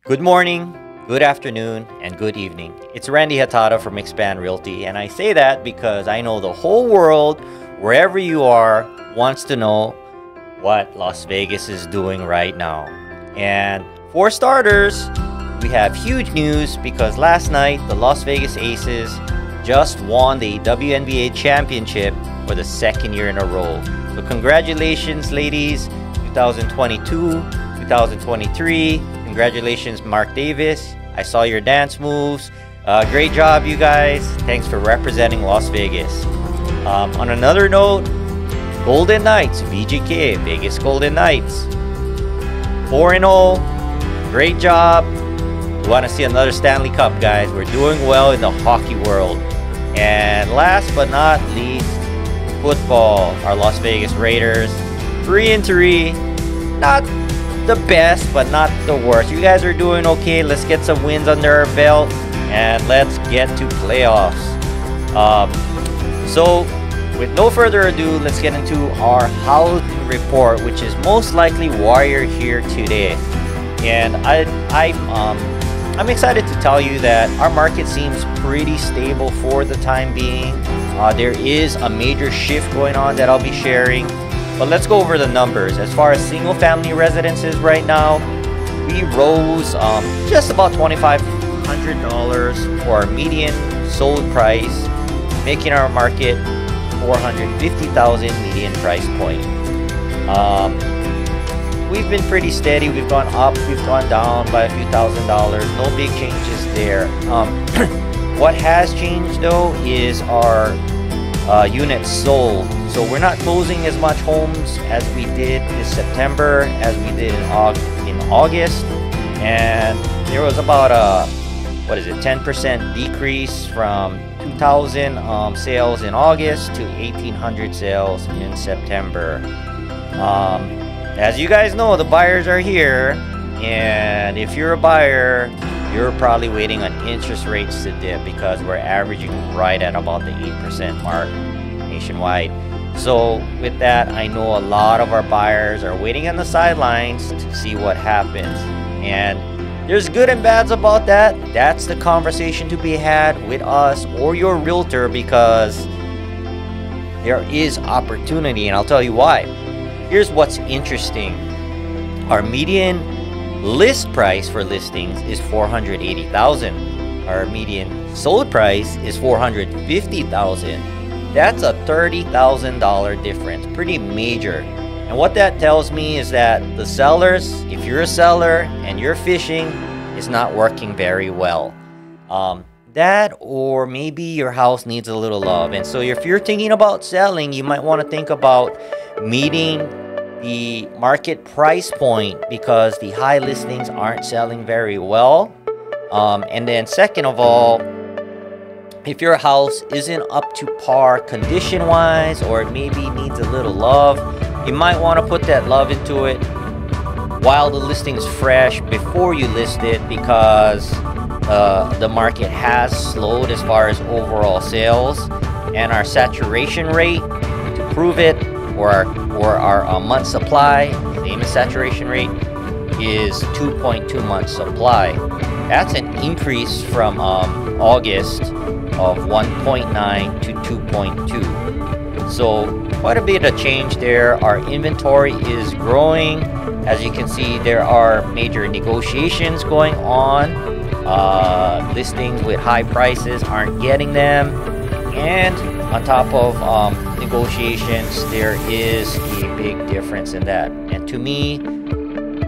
Good morning, good afternoon, and good evening. It's Randy Hatada from Expand Realty, and I say that because I know the whole world, wherever you are, wants to know what Las Vegas is doing right now. And for starters, we have huge news because last night the Las Vegas Aces just won the WNBA championship for the second year in a row. So congratulations, ladies, 2022, 2023. Congratulations, Mark Davis. I saw your dance moves. Great job, you guys. Thanks for representing Las Vegas. On another note, Golden Knights, VGK, Vegas Golden Knights. 4-0. Great job. We want to see another Stanley Cup, guys. We're doing well in the hockey world. And last but not least, football. Our Las Vegas Raiders, 3-3. Not the best, but not the worst. You guys are doing okay. Let's get some wins under our belt and let's get to playoffs. So with no further ado, let's get into our housing report, which is most likely why you're here today. And I'm excited to tell you that our market seems pretty stable for the time being. There is a major shift going on that I'll be sharing. But let's go over the numbers. As far as single-family residences right now, we rose just about $2,500 for our median sold price, making our market $450,000 median price point. We've been pretty steady. We've gone up, we've gone down by a few $1,000s. No big changes there. What has changed though is our units sold. So we're not closing as much homes as we did this September as we did in August, and there was about a 10% decrease from 2,000 sales in August to 1,800 sales in September. As you guys know, the buyers are here, and if you're a buyer, you're probably waiting on interest rates to dip because we're averaging right at about the 8% mark nationwide. So with that, I know a lot of our buyers are waiting on the sidelines to see what happens. And there's good and bads about that. That's the conversation to be had with us or your realtor, because there is opportunity, and I'll tell you why. Here's what's interesting. Our median list price for listings is $480,000. Our median sold price is $450,000. That's a $30,000 difference, pretty major. And what that tells me is that the sellers, if you're a seller and you're fishing, is not working very well. That, or maybe your house needs a little love. And so if you're thinking about selling, you might want to think about meeting the market price point because the high listings aren't selling very well. And then second of all, if your house isn't up to par condition-wise, or it maybe needs a little love, you might want to put that love into it while the listing's fresh before you list it, because the market has slowed as far as overall sales, and our saturation rate, to prove it, or our month supply, same as saturation rate, is 2.2 months supply. That's an increase from August of 1.9 to 2.2. So quite a bit of change there. Our inventory is growing. As you can see, there are major negotiations going on. Listings with high prices aren't getting them. And on top of negotiations, there is a big difference in that. And to me,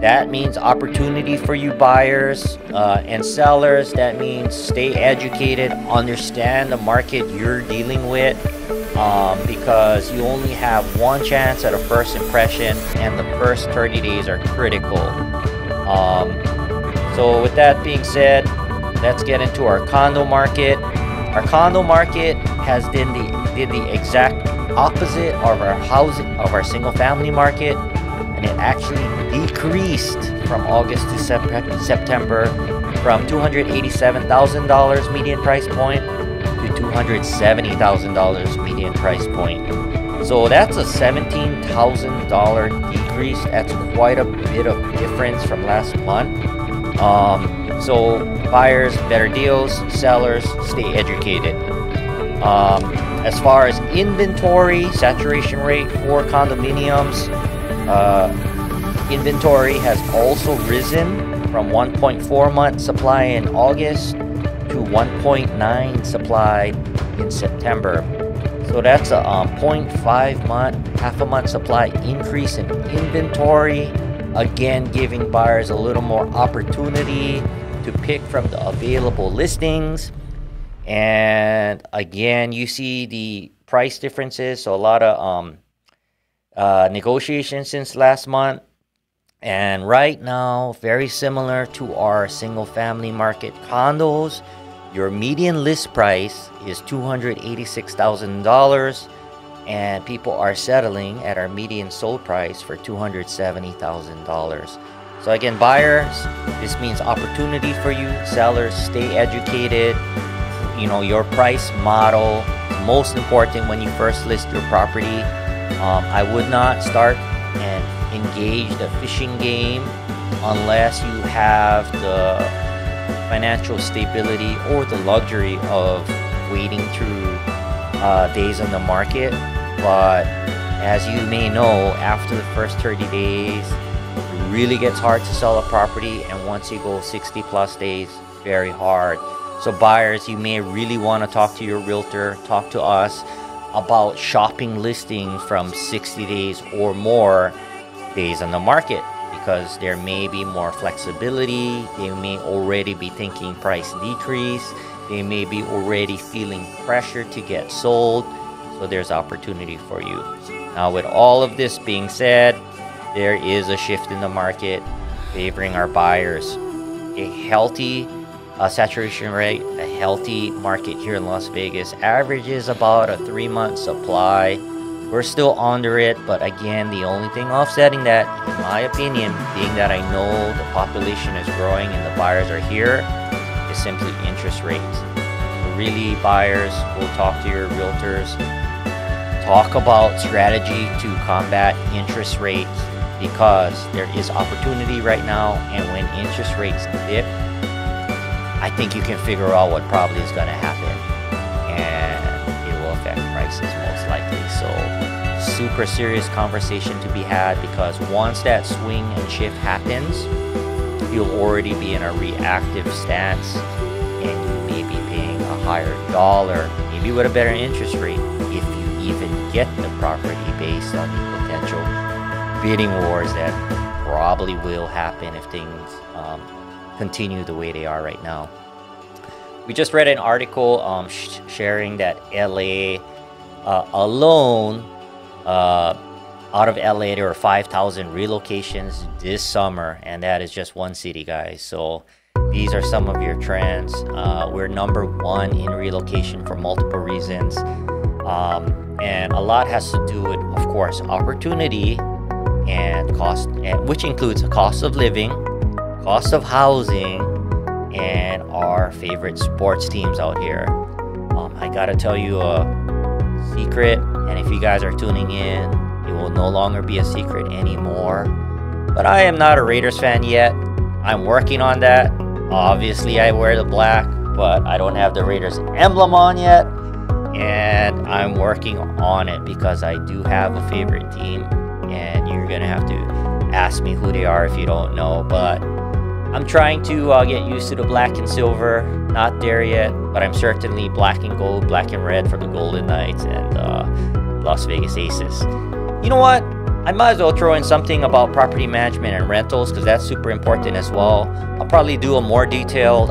that means opportunity for you buyers and sellers. That means stay educated, understand the market you're dealing with, because you only have one chance at a first impression, and the first 30 days are critical. So with that being said, let's get into our condo market. Our condo market has did the exact opposite of our single family market. And it actually decreased from August to September from $287,000 median price point to $270,000 median price point. So that's a $17,000 decrease. That's quite a bit of difference from last month. So buyers, better deals. Sellers, stay educated. As far as inventory, saturation rate for condominiums, inventory has also risen from 1.4 month supply in August to 1.9 supply in September. So that's a 0.5 month, half a month supply increase in inventory. Again, giving buyers a little more opportunity to pick from the available listings. And again, you see the price differences. So a lot of negotiations since last month. And right now, very similar to our single family market condos, your median list price is $286,000, and people are settling at our median sold price for $270,000. So again, buyers, this means opportunity for you. Sellers, stay educated. You know, your price model is most important when you first list your property. I would not start and engage the fishing game unless you have the financial stability or the luxury of waiting through days on the market. But as you may know, after the first 30 days, it really gets hard to sell a property, and once you go 60 plus days, very hard. So buyers, you may really want to talk to your realtor, talk to us about shopping listings from 60 days or more days on the market, because there may be more flexibility. They may already be thinking price decrease. They may be already feeling pressure to get sold. So there's opportunity for you. Now, with all of this being said, there is a shift in the market favoring our buyers. A healthy saturation rate, a healthy market here in Las Vegas averages about a 3-month supply. We're still under it, but again, the only thing offsetting that, in my opinion, being that I know the population is growing and the buyers are here, is simply interest rates. Really, buyers, will talk to your realtors, talk about strategy to combat interest rates, because there is opportunity right now, and when interest rates dip, I think you can figure out what probably is going to happen, and it will affect prices most likely. So super serious conversation to be had, because once that swing and shift happens, you'll already be in a reactive stance, and you may be paying a higher dollar, maybe with a better interest rate, if you even get the property, based on the potential bidding wars that probably will happen if things continue the way they are right now. We just read an article sharing that LA alone, out of LA, there were 5,000 relocations this summer, and that is just one city, guys. So these are some of your trends. We're number one in relocation for multiple reasons, and a lot has to do with, of course, opportunity and cost, which includes the cost of living, cost of housing, and our favorite sports teams out here. I gotta tell you a secret, and if you guys are tuning in, it will no longer be a secret anymore, but I am not a Raiders fan yet. I'm working on that. Obviously, I wear the black, but I don't have the Raiders emblem on yet, and I'm working on it, because I do have a favorite team, and you're gonna have to ask me who they are if you don't know. But I'm trying to get used to the black and silver. Not there yet, but I'm certainly black and gold, black and red for the Golden Knights and Las Vegas Aces. You know what? I might as well throw in something about property management and rentals, because that's super important as well. I'll probably do a more detailed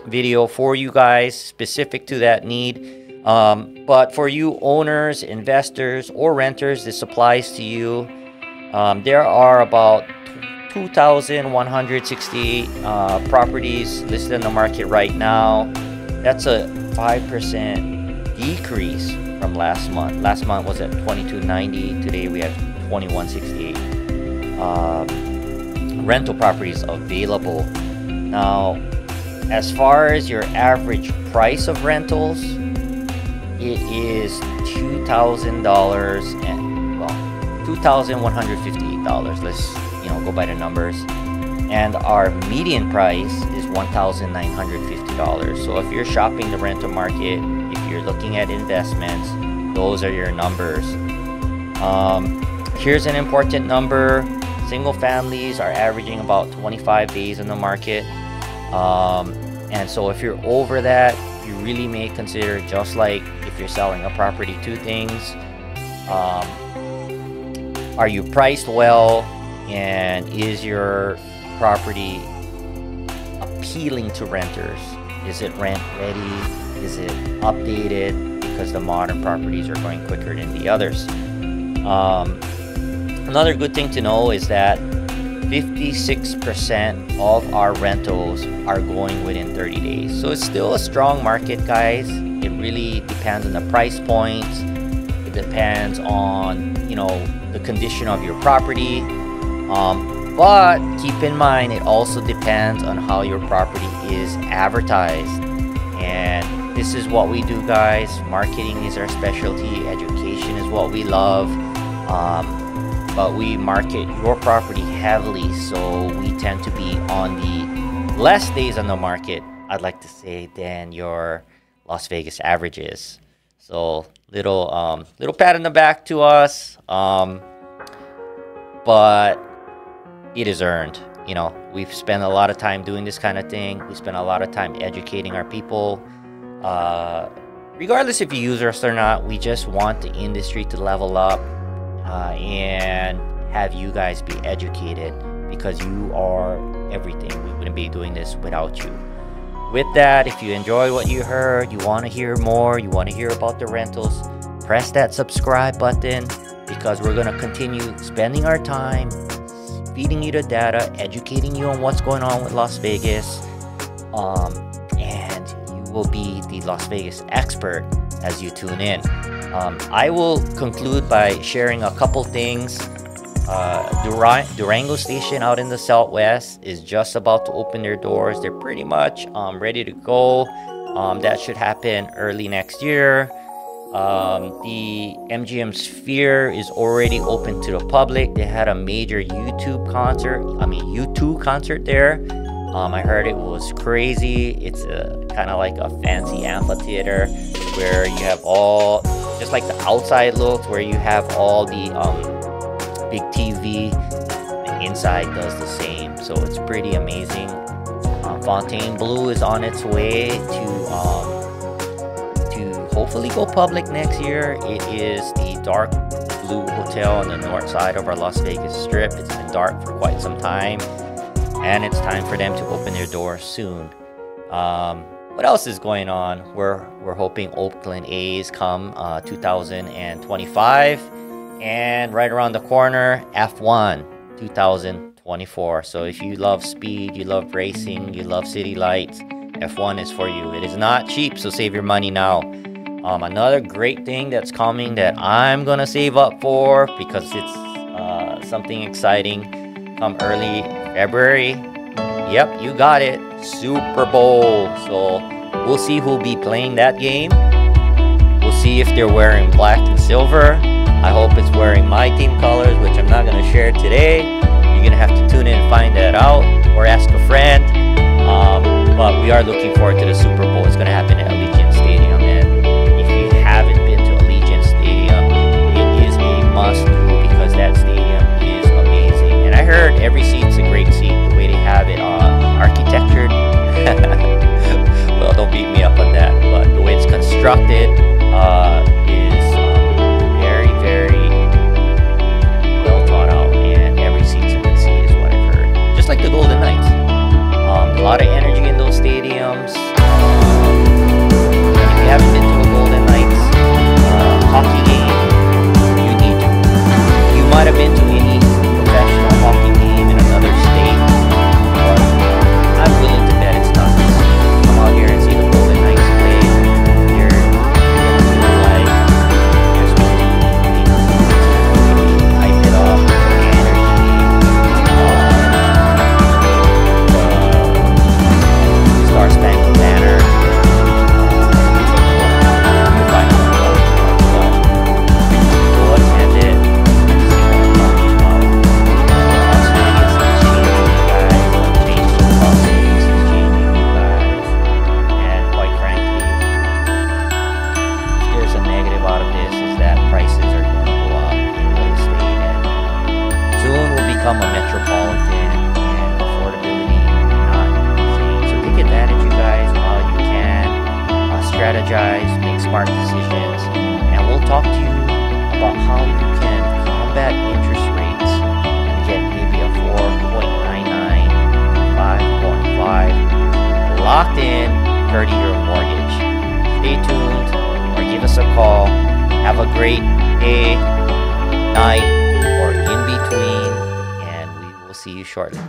video for you guys specific to that need. But for you owners, investors, or renters, this applies to you. There are about 2,168 properties listed in the market right now. That's a 5% decrease from last month. Last month was at 2,290. Today we have 2,168 rental properties available. Now, as far as your average price of rentals, it is $2,000 and, well, $2,158. Let's go by the numbers. and our median price is $1,950. So if you're shopping the rental market, if you're looking at investments, those are your numbers. Here's an important number. Single families are averaging about 25 days in the market. And so if you're over that, you really may consider, just like if you're selling a property, two things. Are you priced well, and is your property appealing to renters? Is it rent ready? Is it updated? Because the modern properties are going quicker than the others. Another good thing to know is that 56% of our rentals are going within 30 days. So it's still a strong market, guys. It really depends on the price points. It depends on, the condition of your property. But keep in mind, it also depends on how your property is advertised. And this is what we do, guys. Marketing is our specialty. Education is what we love. But we market your property heavily, so we tend to be on the less days on the market, I'd like to say, than your Las Vegas averages. So little pat on the back to us, but it is earned. We've spent a lot of time doing this kind of thing. We spend a lot of time educating our people. Regardless if you use us or not, we just want the industry to level up. And have you guys be educated, because you are everything. We wouldn't be doing this without you. With that, if you enjoy what you heard, you want to hear more, you want to hear about the rentals, press that subscribe button, because we're going to continue spending our time feeding you the data, educating you on what's going on with Las Vegas, and you will be the Las Vegas expert as you tune in. I will conclude by sharing a couple things. Durango Station out in the Southwest is just about to open their doors. They're pretty much ready to go. That should happen early next year. The MGM Sphere is already open to the public. They had a major U2 concert there. I heard it was crazy. It's kind of like a fancy amphitheater where you have all, just like the outside looks, where you have all the big TV. The inside does the same, so it's pretty amazing. Fontainebleau is on its way to hopefully go public next year. It is the dark blue hotel on the north side of our Las Vegas Strip. It's been dark for quite some time, and it's time for them to open their doors soon. What else is going on? We're hoping Oakland A's come 2025, and right around the corner, F1 2024. So if you love speed, you love racing, you love city lights, F1 is for you. It is not cheap, so save your money now. Another great thing that's coming that I'm gonna save up for, because it's something exciting, come early February. Yep, you got it, Super Bowl. So we'll see who'll be playing that game. We'll see if they're wearing black and silver. I hope it's wearing my team colors, which I'm not gonna share today. You're gonna have to tune in and find that out, or ask a friend. But we are looking forward to the Super Bowl. It's gonna happen at Allegiant Stadium, and if you haven't been to Allegiant Stadium, it is a must-do, because that stadium is amazing. And I heard every seat's a great seat, the way they have it architectured. Well, don't beat me up on that, but the way it's constructed is very, very well thought out, and every seat's a good seat is what I've heard. Just like the Golden Knights. A lot of energy in those stadiums. If you haven't been to a Golden Knights hockey game, you need to. You might have been to any professional hockey game in another state, but I'm willing to bet it's not. Come out here and see the Golden Knights play. You're gonna feel like there's really hype it up, the energy, Star Spangled Banner. become a metropolitan and affordability not insane. So take advantage, you guys, while you can. Strategize, make smart decisions, and we'll talk to you about how you can combat interest rates and get maybe a 4.99, 5.5 locked in 30-year mortgage. Stay tuned or give us a call. Have a great day, night, or in between, and we will see you shortly.